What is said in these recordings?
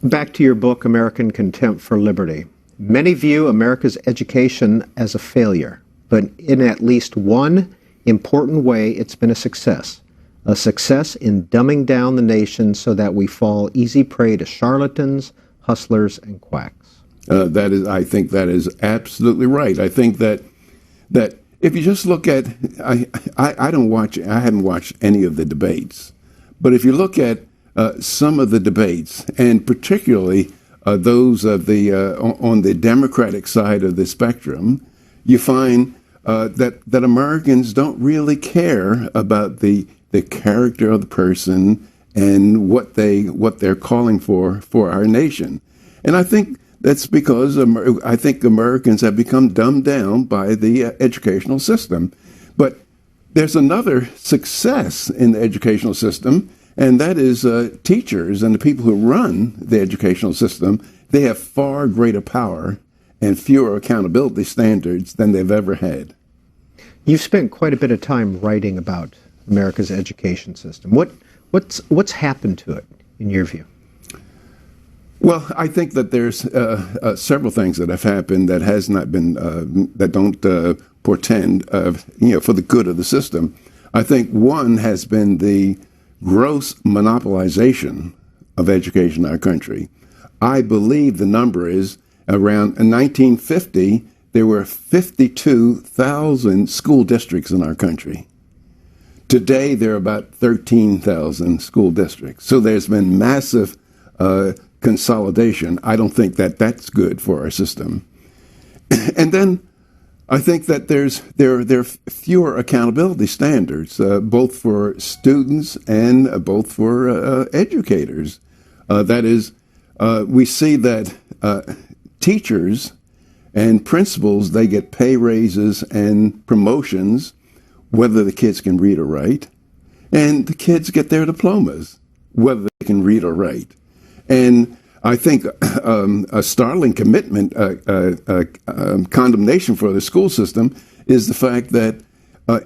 Back to your book, American Contempt for Liberty. Many view America's education as a failure, but in at least one important way, it's been a success. A success in dumbing down the nation so that we fall easy prey to charlatans, hustlers, and quacks. I think that is absolutely right. I think that if you just look at, I haven't watched any of the debates, but if you look at some of the debates, and particularly those of on the Democratic side of the spectrum, you find that Americans don't really care about the character of the person and what they're calling for our nation. And I think that's because I think Americans have become dumbed down by the educational system. But there's another success in the educational system, and that is teachers and the people who run the educational system. They have far greater power and fewer accountability standards than they've ever had. You've spent quite a bit of time writing about America's education system. What's happened to it, in your view? Well, I think that there's several things that have happened that has not been that don't portend for the good of the system. I think one has been the gross monopolization of education in our country. I believe the number is around in 1950 there were 52,000 school districts in our country. Today there are about 13,000 school districts. So there's been massive consolidation. I don't think that that's good for our system. And then I think that there are fewer accountability standards, both for students and both for educators. That is, we see that teachers and principals, they get pay raises and promotions, whether the kids can read or write, and the kids get their diplomas, whether they can read or write. And I think a startling condemnation for the school system is the fact that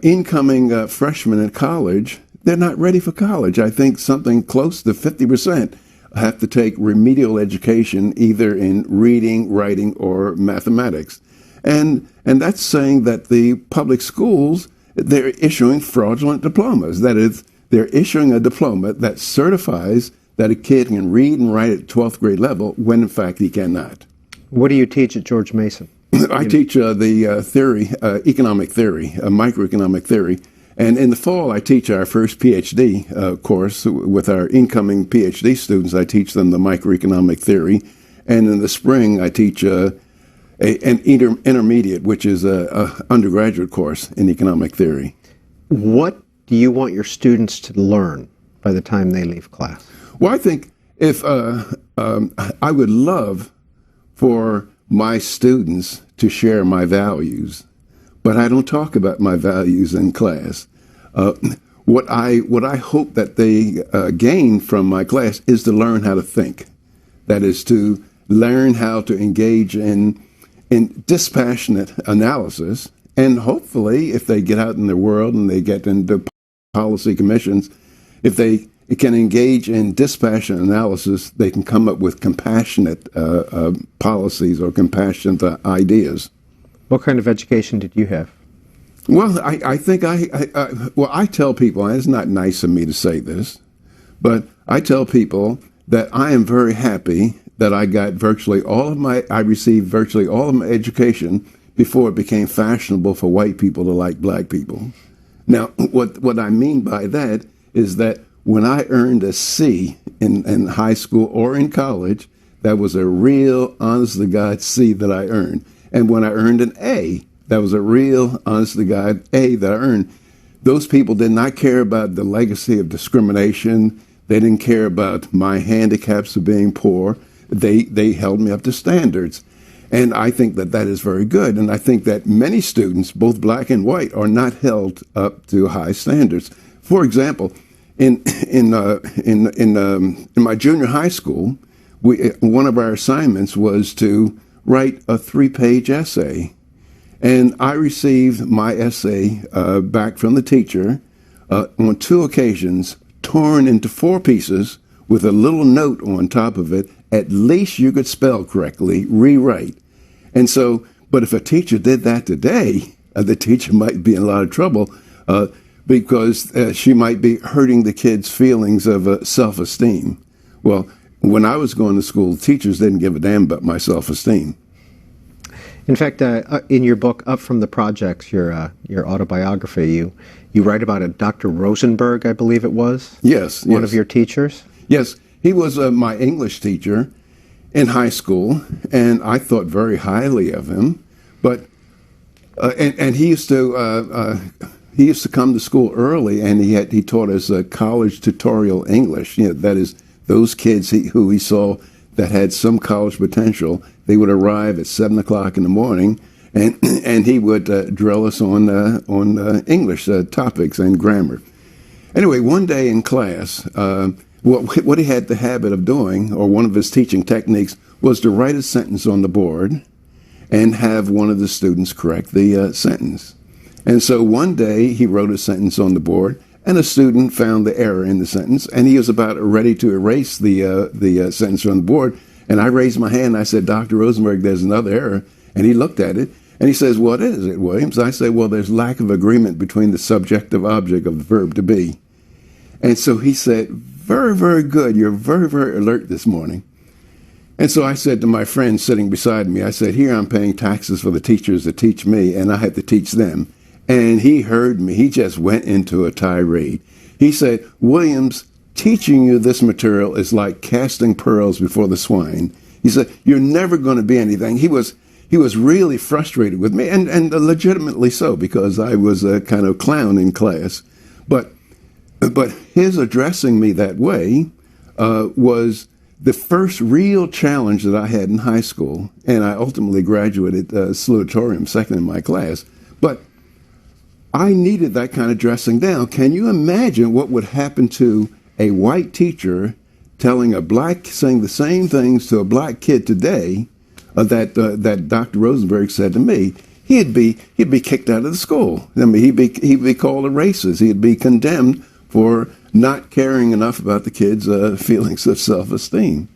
incoming freshmen in college, they're not ready for college. I think something close to 50% have to take remedial education either in reading, writing, or mathematics. And that's saying that the public schools, they're issuing fraudulent diplomas. That is, they're issuing a diploma that certifies that a kid can read and write at 12th grade level when, in fact, he cannot. What do you teach at George Mason? I teach the theory, economic theory, microeconomic theory. And in the fall, I teach our first PhD course with our incoming PhD students. I teach them the microeconomic theory. And in the spring, I teach an intermediate, which is an undergraduate course in economic theory. What do you want your students to learn by the time they leave class? Well, I think if I would love for my students to share my values, but I don't talk about my values in class. What I hope that they gain from my class is to learn how to think. That is, to learn how to engage in dispassionate analysis, and hopefully, if they get out in the world and they get into policy commissions, if they can engage in dispassionate analysis, they can come up with compassionate policies or compassionate ideas. What kind of education did you have? Well, I think I tell people, and it's not nice of me to say this, but I tell people that I am very happy that I received virtually all of my education before it became fashionable for white people to like black people. Now, what I mean by that is that when I earned a C in high school or in college, that was a real, honest-to-God C that I earned. And when I earned an A, that was a real, honest-to-God A that I earned. Those people did not care about the legacy of discrimination. They didn't care about my handicaps of being poor. They held me up to standards. And I think that that is very good. And I think that many students, both black and white, are not held up to high standards. For example, in my junior high school, one of our assignments was to write a 3-page essay. And I received my essay back from the teacher on 2 occasions, torn into 4 pieces with a little note on top of it at least you could spell correctly, rewrite. And so, but if a teacher did that today, the teacher might be in a lot of trouble because she might be hurting the kids' feelings of self-esteem. Well, when I was going to school, teachers didn't give a damn about my self-esteem. In fact, in your book, Up from the Projects, your autobiography, you write about it. Dr. Rosenberg, I believe it was? Yes. One of your teachers? Yes. He was my English teacher in high school, and I thought very highly of him. But and he used to come to school early, and he taught us college tutorial English. That is, those kids who he saw that had some college potential, they would arrive at 7 o'clock in the morning, and he would drill us on English topics and grammar. Anyway, one day in class, what he had the habit of doing, or one of his teaching techniques, was to write a sentence on the board and have one of the students correct the sentence. And so one day he wrote a sentence on the board, and a student found the error in the sentence, and he was about ready to erase the sentence from the board. And I raised my hand, and I said, Dr. Rosenberg, there's another error. And he looked at it, and he says, what is it, Williams? I said, well, there's lack of agreement between the subjective object of the verb to be. And so he said, very, very good. You're very, very alert this morning. And so I said to my friend sitting beside me, I said, here I'm paying taxes for the teachers that teach me, and I have to teach them. And he heard me. He just went into a tirade. He said, Williams, teaching you this material is like casting pearls before the swine. He said, you're never going to be anything. He was really frustrated with me, and legitimately so, because I was a kind of clown in class. But his addressing me that way was the first real challenge that I had in high school, and I ultimately graduated salutatorian, second in my class. But I needed that kind of dressing down. Can you imagine what would happen to a white teacher saying the same things to a black kid today that Dr. Rosenberg said to me? He'd be kicked out of the school. I mean, he'd be called a racist. He'd be condemned for not caring enough about the kids' feelings of self-esteem.